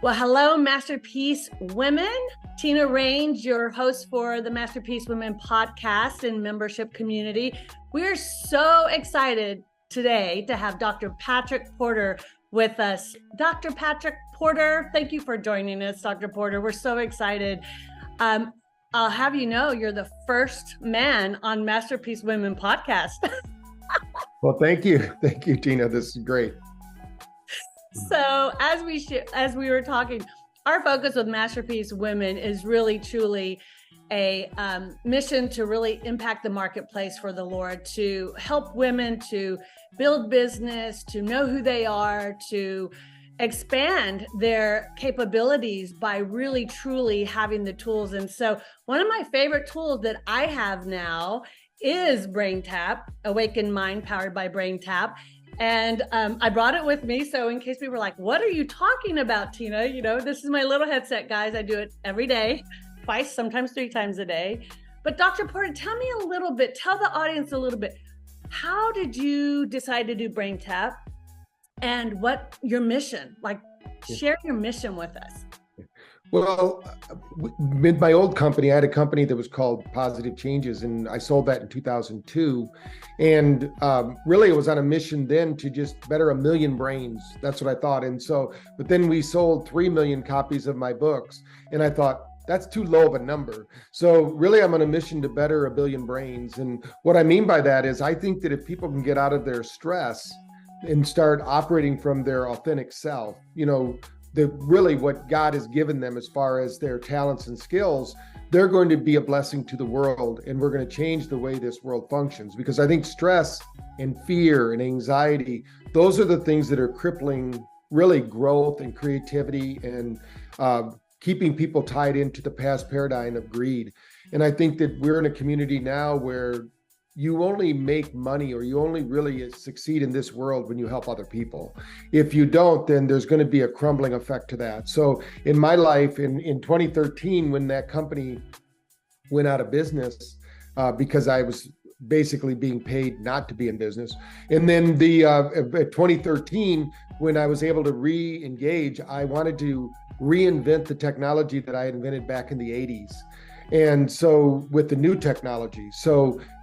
Well, hello, Masterpiece Women. Tina Range, your host for the Masterpiece Women podcast and membership community. We're so excited today to have Dr. Patrick Porter with us. Dr. Patrick Porter, thank you for joining us, Dr. Porter. We're so excited. I'll have you know, you're the first man on Masterpiece Women podcast. Well, thank you. Thank you, Tina. This is great. So as we were talking, our focus with Masterpiece Women is really truly a mission to really impact the marketplace for the Lord, to help women to build business, to know who they are, to expand their capabilities by really truly having the tools. And so one of my favorite tools that I have now is BrainTap, Awakened Mind powered by BrainTap. And I brought it with me. So in case people were like, what are you talking about, Tina? You know, this is my little headset, guys. I do it every day, twice, sometimes 3 times a day. But Dr. Porter, tell the audience a little bit, how did you decide to do BrainTap and what your mission, share your mission with us. Well, with my old company, I had a company that was called Positive Changes, and I sold that in 2002. And really, it was on a mission then to just better 1 million brains. That's what I thought. And so, but then we sold 3 million copies of my books. And I thought, that's too low of a number. So really, I'm on a mission to better 1 billion brains. And what I mean by that is I think that if people can get out of their stress and start operating from their authentic self, really what God has given them as far as their talents and skills, they're going to be a blessing to the world, and we're going to change the way this world functions. Because I think stress and fear and anxiety, those are the things that are crippling really growth and creativity and keeping people tied into the past paradigm of greed. And I think that we're in a community now where you only make money or you only really succeed in this world when you help other people. If you don't, then there's going to be a crumbling effect to that. So in my life, in 2013, when that company went out of business, because I was basically being paid not to be in business. And then 2013, when I was able to re-engage, I wanted to reinvent the technology that I had invented back in the 80s. And so with the new technology.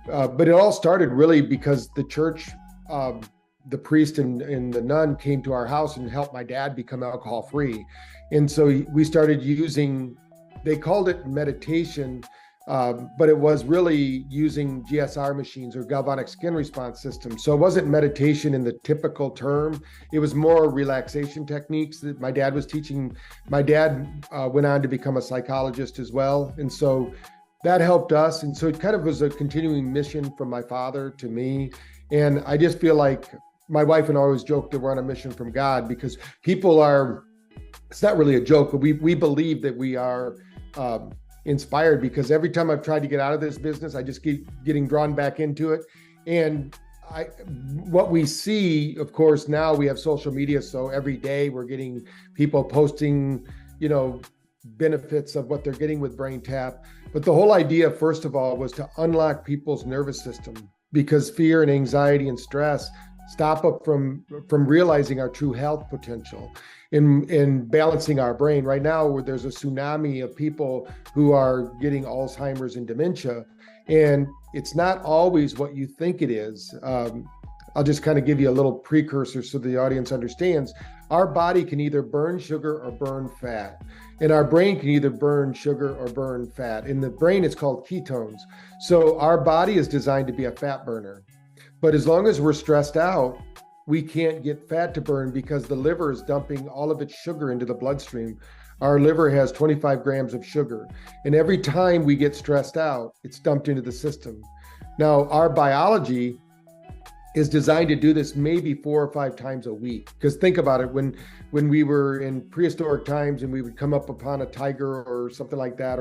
But it all started really because the church, the priest and the nun came to our house and helped my dad become alcohol free. And so we started using, they called it meditation, but it was really using GSR machines or galvanic skin response systems. So it wasn't meditation in the typical term. It was more relaxation techniques that my dad was teaching. My dad went on to become a psychologist as well. And so that helped us. And so it kind of was a continuing mission from my father to me. And I just feel like my wife and I always joke that we're on a mission from God, because people are, it's not really a joke, but we believe that we are inspired, because every time I've tried to get out of this business, I just keep getting drawn back into it. And what we see, of course, now we have social media. So every day we're getting people posting, benefits of what they're getting with BrainTap. But the whole idea, first of all, was to unlock people's nervous system, because fear and anxiety and stress stop us from realizing our true health potential in balancing our brain. Right now, where there's a tsunami of people who are getting Alzheimer's and dementia, and it's not always what you think it is. I'll just kind of give you a little precursor so the audience understands. Our body can either burn sugar or burn fat. And our brain can either burn sugar or burn fat. In the brain, it's called ketones. So our body is designed to be a fat burner. But as long as we're stressed out, we can't get fat to burn, because the liver is dumping all of its sugar into the bloodstream. Our liver has 25 grams of sugar. And every time we get stressed out, it's dumped into the system. Now, our biology is designed to do this maybe 4 or 5 times a week. Because think about it, when we were in prehistoric times and we would come up upon a tiger or something like that,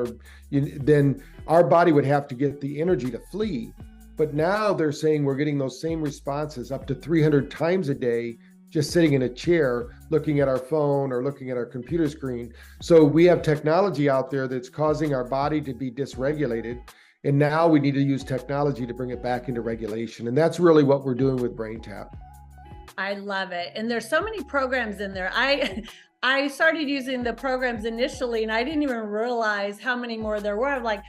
then our body would have to get the energy to flee. But now they're saying we're getting those same responses up to 300 times a day, just sitting in a chair, looking at our phone or looking at our computer screen. So we have technology out there that's causing our body to be dysregulated. And now we need to use technology to bring it back into regulation. And that's really what we're doing with BrainTap. I love it. And there's so many programs in there. I I started using the programs initially, and I didn't even realize how many more there were. I'm like,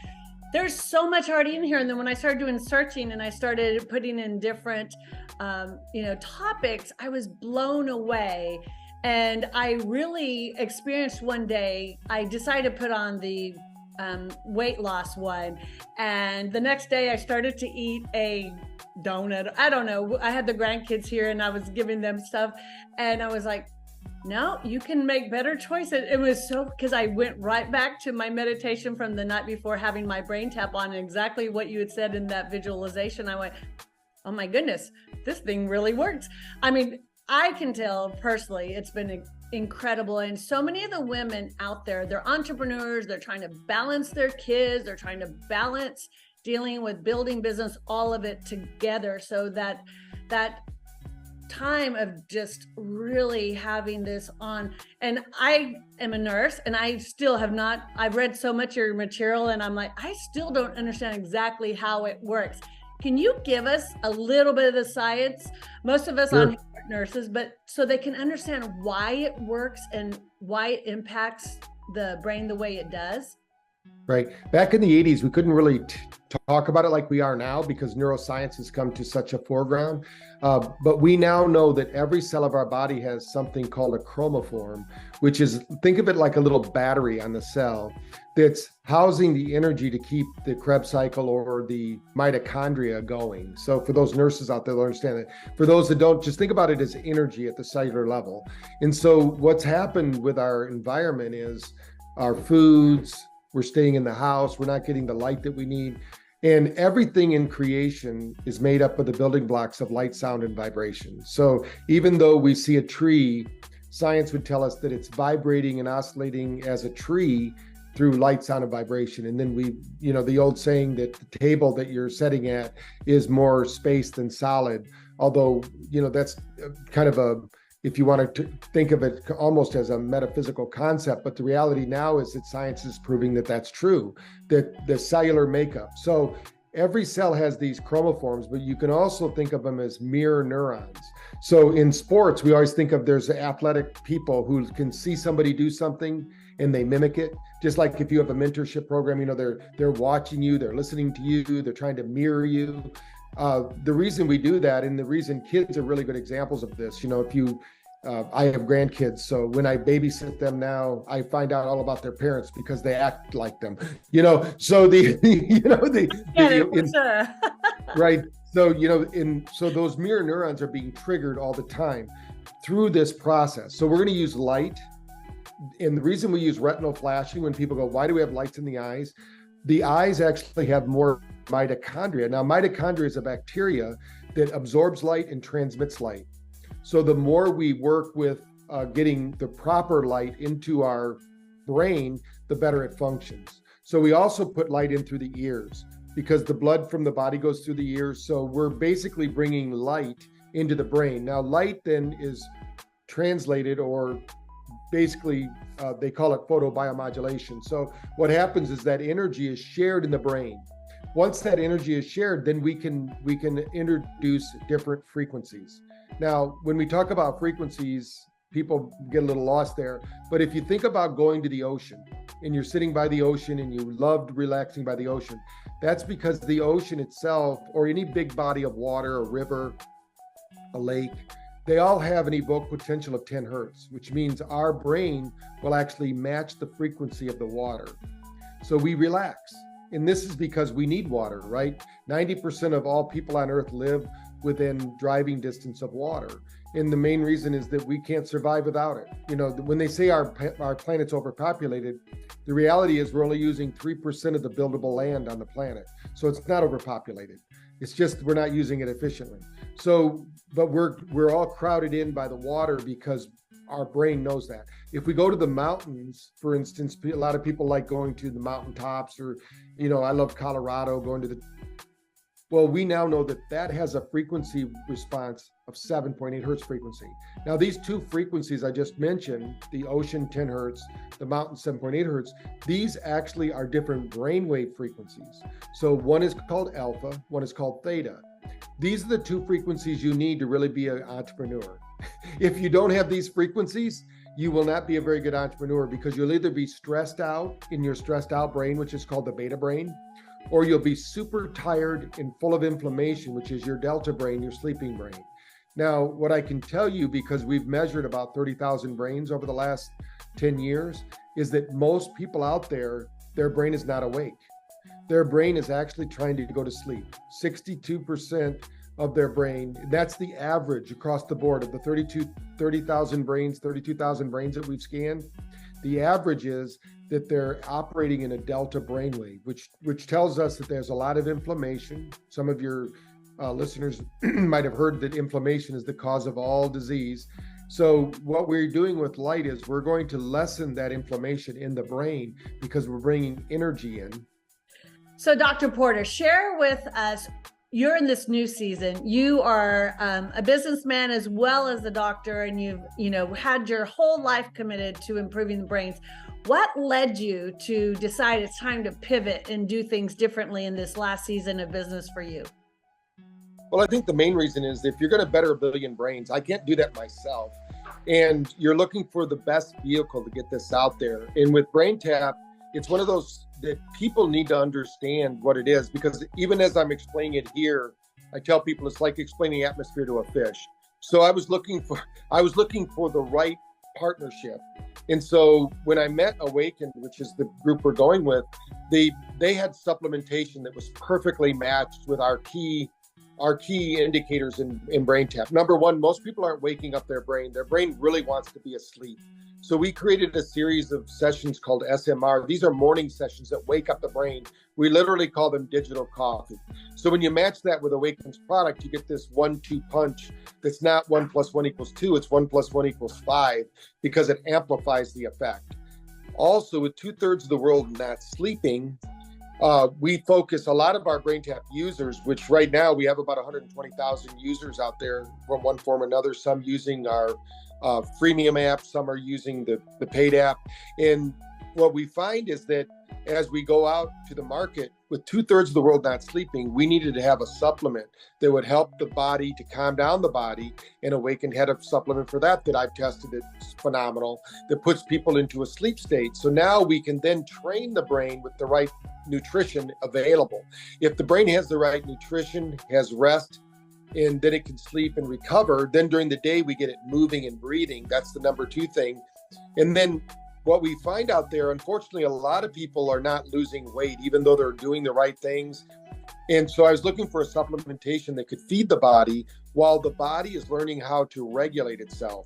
there's so much already in here. And then when I started doing searching and I started putting in different, topics, I was blown away. And I really experienced one day, I decided to put on the weight loss one. And the next day I started to eat a donut. I don't know. I had the grandkids here and I was giving them stuff. And I was like, no, you can make better choices. It was so, because I went right back to my meditation from the night before, having my BrainTap on, and exactly what you had said in that visualization. I went, oh my goodness, this thing really works. I mean, I can tell personally, it's been incredible. And so many of the women out there, they're entrepreneurs, they're trying to balance their kids, they're trying to balance dealing with building business, all of it together, so that time of just really having this on. And I am a nurse, and I still have not, I've read so much of your material, and I'm like, I still don't understand exactly how it works. Can you give us a little bit of the science? Most of us Sure. on here are nurses, but so they can understand why it works and why it impacts the brain the way it does. Right. Back in the 80s, we couldn't really talk about it like we are now because neuroscience has come to such a foreground. But we now know that every cell of our body has something called a chromophore, which is, think of it like a little battery on the cell that's housing the energy to keep the Krebs cycle or the mitochondria going. So for those nurses out there, they'll understand that. For those that don't, just think about it as energy at the cellular level. And so what's happened with our environment is our foods, we're staying in the house, we're not getting the light that we need. And everything in creation is made up of the building blocks of light, sound, and vibration. So even though we see a tree, science would tell us that it's vibrating and oscillating as a tree through light, sound, and vibration. And then we, the old saying that the table that you're sitting at is more space than solid. Although, that's kind of if you want to think of it almost as a metaphysical concept, but the reality now is that science is proving that that's true, that the cellular makeup. So every cell has these chromophores, but you can also think of them as mirror neurons. So in sports, we always think of there's athletic people who can see somebody do something and they mimic it. Just like if you have a mentorship program, they're watching you, they're listening to you, they're trying to mirror you. The reason we do that, and the reason kids are really good examples of this, I have grandkids, so when I babysit them now, I find out all about their parents because they act like them, so right. So, those mirror neurons are being triggered all the time through this process. So we're going to use light. And the reason we use retinal flashing, when people go, why do we have lights in the eyes actually have more mitochondria. Now, mitochondria is a bacteria that absorbs light and transmits light. So the more we work with getting the proper light into our brain, the better it functions. So we also put light in through the ears because the blood from the body goes through the ears. So we're basically bringing light into the brain. Now, light then is translated, or basically they call it photobiomodulation. So what happens is that energy is shared in the brain. Once that energy is shared, then we can introduce different frequencies. Now, when we talk about frequencies, people get a little lost there. But if you think about going to the ocean and you're sitting by the ocean and you loved relaxing by the ocean, that's because the ocean itself, or any big body of water, a river, a lake, they all have an evoked potential of 10 hertz, which means our brain will actually match the frequency of the water. So we relax. And this is because we need water, right? 90% of all people on Earth live within driving distance of water. And the main reason is that we can't survive without it. When they say our planet's overpopulated, the reality is we're only using 3% of the buildable land on the planet. So it's not overpopulated. It's just we're not using it efficiently. So, but we're all crowded in by the water because our brain knows that. If we go to the mountains, for instance, a lot of people like going to the mountaintops, or, I love Colorado, going to well, we now know that has a frequency response of 7.8 hertz frequency. Now, these two frequencies I just mentioned, the ocean 10 hertz, the mountain 7.8 hertz, these actually are different brainwave frequencies. So one is called alpha, one is called theta. These are the two frequencies you need to really be an entrepreneur. If you don't have these frequencies, you will not be a very good entrepreneur, because you'll either be stressed out in your stressed out brain, which is called the beta brain, or you'll be super tired and full of inflammation, which is your delta brain, your sleeping brain. Now, what I can tell you, because we've measured about 30,000 brains over the last 10 years, is that most people out there, their brain is not awake. Their brain is actually trying to go to sleep. 62% of their brain, that's the average across the board of the 30,000 brains, 32,000 brains that we've scanned. The average is that they're operating in a delta brainwave, which tells us that there's a lot of inflammation. Some of your listeners might have heard that inflammation is the cause of all disease. So what we're doing with light is we're going to lessen that inflammation in the brain, because we're bringing energy in. So Dr. Porter, share with us, you're in this new season. You are a businessman as well as a doctor, and you've had your whole life committed to improving the brains. What led you to decide it's time to pivot and do things differently in this last season of business for you? Well, I think the main reason is, if you're going to better a billion brains, I can't do that myself. And you're looking for the best vehicle to get this out there. And with BrainTap, it's one of those that people need to understand what it is, because even as I'm explaining it here, I tell people it's like explaining atmosphere to a fish. So I was looking for the right partnership. And so when I met Awakened, which is the group we're going with, they had supplementation that was perfectly matched with our key indicators in BrainTap. Number one, most people aren't waking up their brain. Their brain really wants to be asleep. So we created a series of sessions called SMR. These are morning sessions that wake up the brain. We literally call them digital coffee. So when you match that with Awakened's product, you get this 1-2 punch that's not 1 + 1 = 2, it's 1 + 1 = 5, because it amplifies the effect. Also, with 2/3 of the world not sleeping, we focus a lot of our BrainTap users, which right now we have about 120,000 users out there from one form or another, some using our freemium app, some are using the paid app. And what we find is that as we go out to the market with 2/3 of the world not sleeping, we needed to have a supplement that would help the body to calm down the body. And Awakened had a supplement for that I've tested. It's phenomenal, that puts people into a sleep state. So now we can then train the brain with the right nutrition available. If the brain has the right nutrition, has rest, and then it can sleep and recover, then during the day we get it moving and breathing. That's the number 2 thing. And then what we find out there, unfortunately, a lot of people are not losing weight, even though they're doing the right things. And so I was looking for a supplementation that could feed the body while the body is learning how to regulate itself.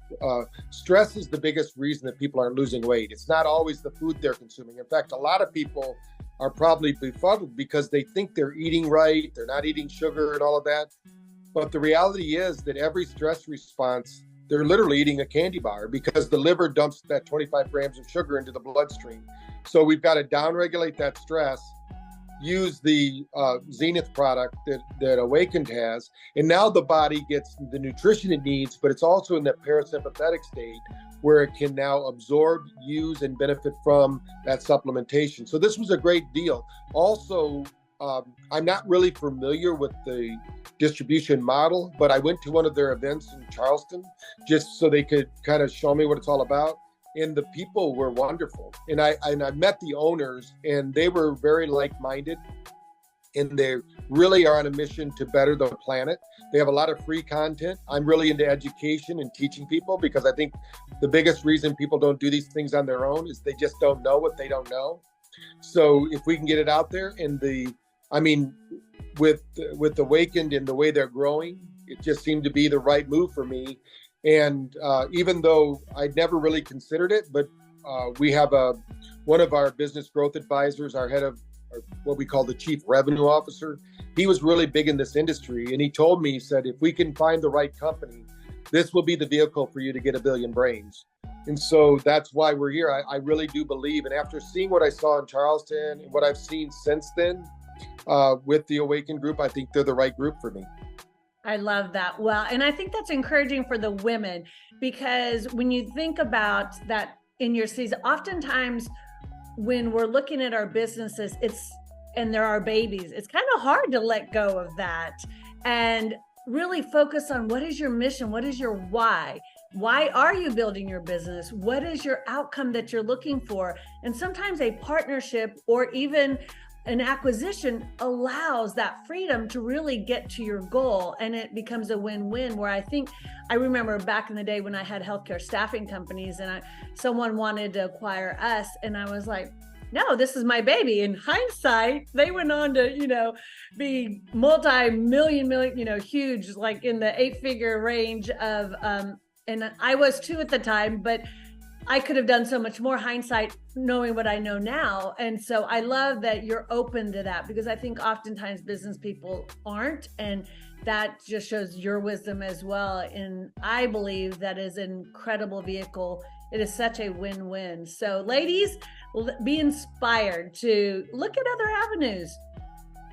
Stress is the biggest reason that people aren't losing weight. It's not always the food they're consuming. In fact, a lot of people are probably befuddled because they think they're eating right, they're not eating sugar and all of that. But the reality is that every stress response, they're literally eating a candy bar, because the liver dumps that 25 grams of sugar into the bloodstream. So we've got to downregulate that stress, use the Zenith product that Awakened has, and now the body gets the nutrition it needs, but it's also in that parasympathetic state where it can now absorb, use, and benefit from that supplementation. So this was a great deal. Also, I'm not really familiar with the distribution model, but I went to one of their events in Charleston just so they could kind of show me what it's all about. And the people were wonderful. And I met the owners, and they were very like-minded, and they really are on a mission to better the planet. They have a lot of free content. I'm really into education and teaching people, because I think the biggest reason people don't do these things on their own is they just don't know what they don't know. So if we can get it out there, and with Awakened and the way they're growing, it just seemed to be the right move for me. And even though I'd never really considered it, but we have one of our business growth advisors, our head of what we call the chief revenue officer. He was really big in this industry. And he told me, he said, if we can find the right company, this will be the vehicle for you to get a billion brains. And so that's why we're here. I really do believe. And after seeing what I saw in Charleston and what I've seen since then with the Awakened group, I think they're the right group for me. I love that. Well, and I think that's encouraging for the women, because when you think about that in your season, oftentimes when we're looking at our businesses, and there are babies, it's kind of hard to let go of that. And really focus on what is your mission? What is your why? Why are you building your business? What is your outcome that you're looking for? And sometimes a partnership or even an acquisition allows that freedom to really get to your goal, and it becomes a win-win. Where I remember back in the day when I had healthcare staffing companies and someone wanted to acquire us, and I was like, no, this is my baby. In hindsight, they went on to, be multi-million, huge, like in the 8-figure range of, and I was too at the time, but I could have done so much more, hindsight, knowing what I know now. And so I love that you're open to that, because I think oftentimes business people aren't. And that just shows your wisdom as well. And I believe that is an incredible vehicle. It is such a win-win. So ladies, be inspired to look at other avenues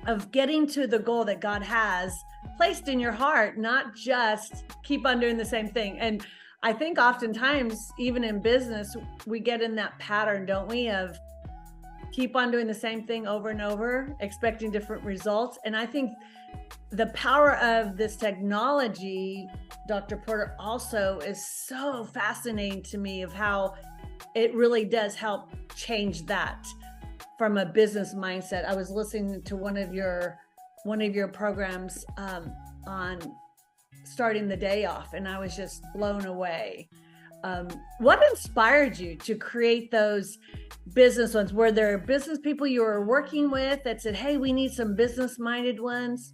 of getting to the goal that God has placed in your heart, not just keep on doing the same thing. And I think oftentimes, even in business, we get in that pattern, don't we, of keep on doing the same thing over and over, expecting different results. And I think the power of this technology, Dr. Porter, also is so fascinating to me, of how it really does help change that from a business mindset. I was listening to one of your programs on starting the day off, and I was just blown away. What inspired you to create those business ones? Were there business people you were working with that said, hey, we need some business minded ones?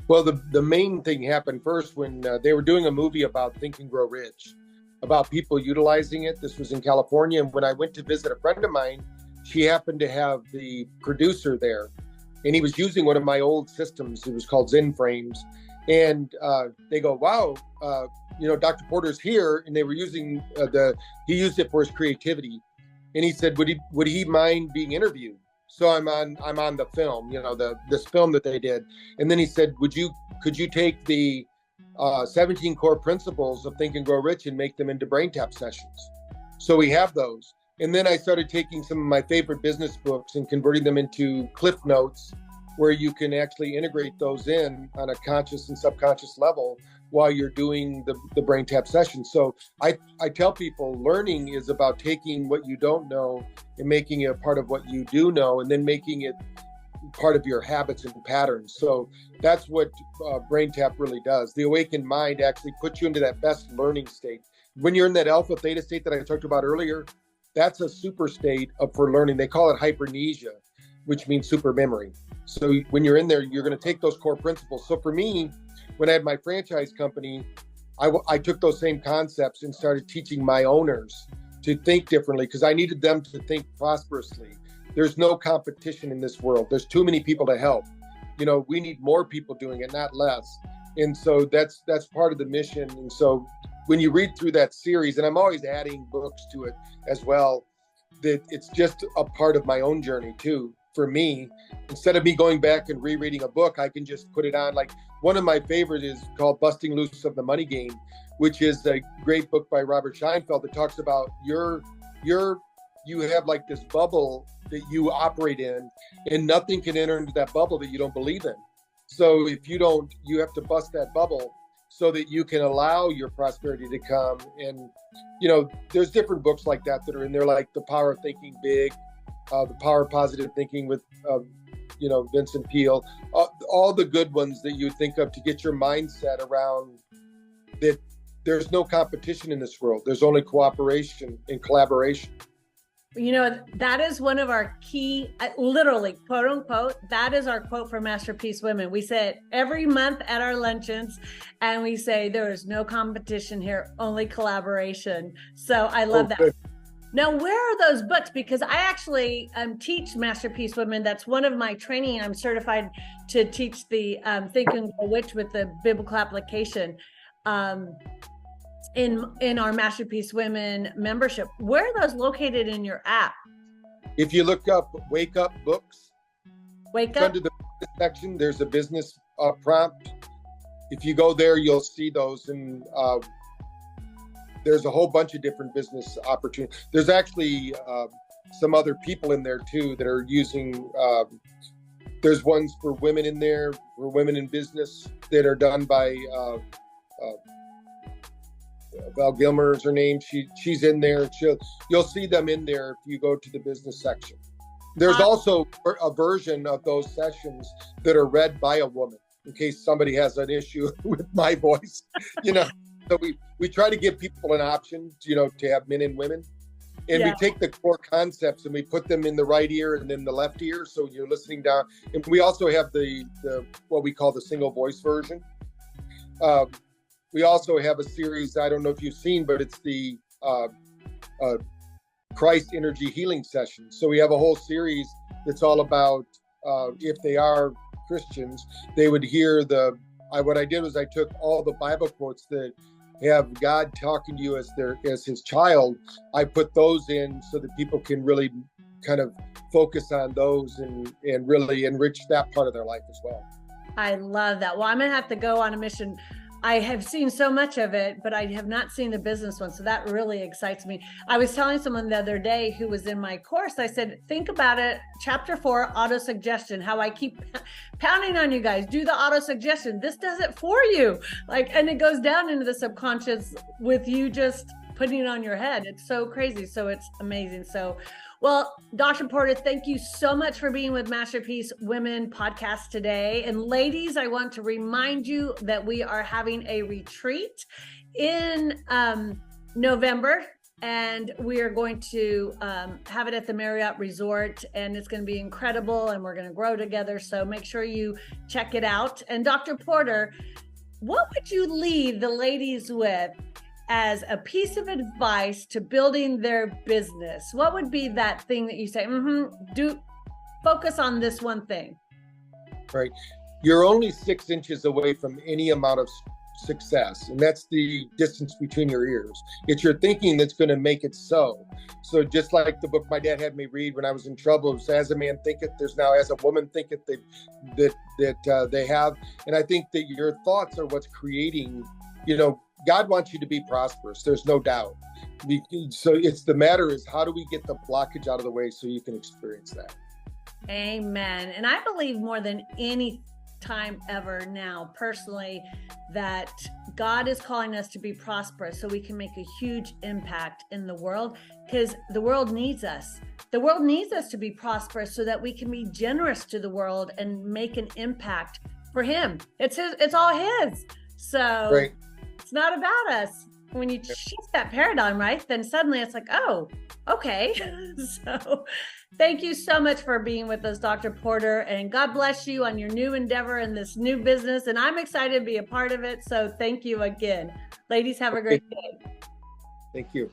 Well, the main thing happened first when they were doing a movie about Think and Grow Rich, about people utilizing it. This was in California. And when I went to visit a friend of mine, she happened to have the producer there, and he was using one of my old systems. It was called Zen Frames. And they go, wow, Dr. Porter's here, and they were using he used it for his creativity. And he said, would he mind being interviewed? So I'm on the film, this film that they did. And then he said, could you take the 17 core principles of Think and Grow Rich and make them into BrainTap sessions? So we have those. And then I started taking some of my favorite business books and converting them into Cliff Notes, where you can actually integrate those in on a conscious and subconscious level while you're doing the BrainTap session. So I tell people, learning is about taking what you don't know and making it a part of what you do know, and then making it part of your habits and patterns. So that's what BrainTap really does. The awakened mind actually puts you into that best learning state. When you're in that alpha theta state that I talked about earlier, that's a super state for learning. They call it hypermnesia, which means super memory. So when you're in there, you're going to take those core principles. So for me, when I had my franchise company, I took those same concepts and started teaching my owners to think differently, because I needed them to think prosperously. There's no competition in this world. There's too many people to help. We need more people doing it, not less. And so that's part of the mission. And so when you read through that series, and I'm always adding books to it as well, that it's just a part of my own journey too. For me, instead of me going back and rereading a book, I can just put it on. Like, one of my favorites is called Busting Loose of the Money Game, which is a great book by Robert Scheinfeld that talks about you have like this bubble that you operate in, and nothing can enter into that bubble that you don't believe in. So if you don't, you have to bust that bubble so that you can allow your prosperity to come. And, there's different books like that are in there, like The Power of Thinking Big, The Power of Positive Thinking with, Vincent Peale, all the good ones that you would think of to get your mindset around that there's no competition in this world. There's only cooperation and collaboration. That is one of our key, literally, quote unquote, that is our quote for Masterpiece Women. We say it every month at our luncheons, and we say there is no competition here, only collaboration. So I love that. Good. Now, where are those books? Because I actually teach Masterpiece Women. That's one of my training. I'm certified to teach the Think and Grow Rich with the biblical application in our Masterpiece Women membership. Where are those located in your app? If you look up Wake Up Books, under the section, there's a business prompt. If you go there, you'll see those, and there's a whole bunch of different business opportunities. There's actually some other people in there too that are using There's ones for women in there, for women in business, that are done by Val Gilmer is her name. She's in there. You'll see them in there if you go to the business section. There's also a version of those sessions that are read by a woman, in case somebody has an issue with my voice, So we try to give people an option, to have men and women. And we take the core concepts and we put them in the right ear and then the left ear, so you're listening down. And we also have the what we call the single voice version. We also have a series, I don't know if you've seen, but it's the Christ Energy Healing Sessions. So we have a whole series that's all about if they are Christians, they would hear what I did was I took all the Bible quotes that have God talking to you as his child. I put those in so that people can really kind of focus on those and really enrich that part of their life as well. I love that. Well, I'm going to have to go on a mission. I have seen so much of it, but I have not seen the business one. So that really excites me. I was telling someone the other day who was in my course, I said, think about it. Chapter 4, auto-suggestion, how I keep pounding on you guys, do the auto-suggestion. This does it for you. And it goes down into the subconscious with you just putting it on your head. It's so crazy. So it's amazing. So, well, Dr. Porter, thank you so much for being with Masterpiece Women podcast today. And ladies, I want to remind you that we are having a retreat in November, and we are going to have it at the Marriott Resort, and it's going to be incredible, and we're going to grow together. So make sure you check it out. And Dr. Porter, what would you leave the ladies with as a piece of advice to building their business? What would be that thing that you say, do focus on this one thing? Right. You're only 6 inches away from any amount of success, and that's the distance between your ears. It's your thinking that's going to make it so. So just like the book my dad had me read when I was in trouble, it's as a man thinketh, there's now as a woman thinketh, that they have. And I think that your thoughts are what's creating, God wants you to be prosperous. There's no doubt. So it's the matter is, how do we get the blockage out of the way so you can experience that? Amen. And I believe more than any time ever now, personally, that God is calling us to be prosperous so we can make a huge impact in the world, because the world needs us. The world needs us to be prosperous so that we can be generous to the world and make an impact for him. It's all his. So right. It's not about us. When you shift that paradigm, right, then suddenly it's like, oh, okay. So thank you so much for being with us, Dr. Porter, and God bless you on your new endeavor and this new business. And I'm excited to be a part of it. So thank you again. Ladies, have a great day. Thank you.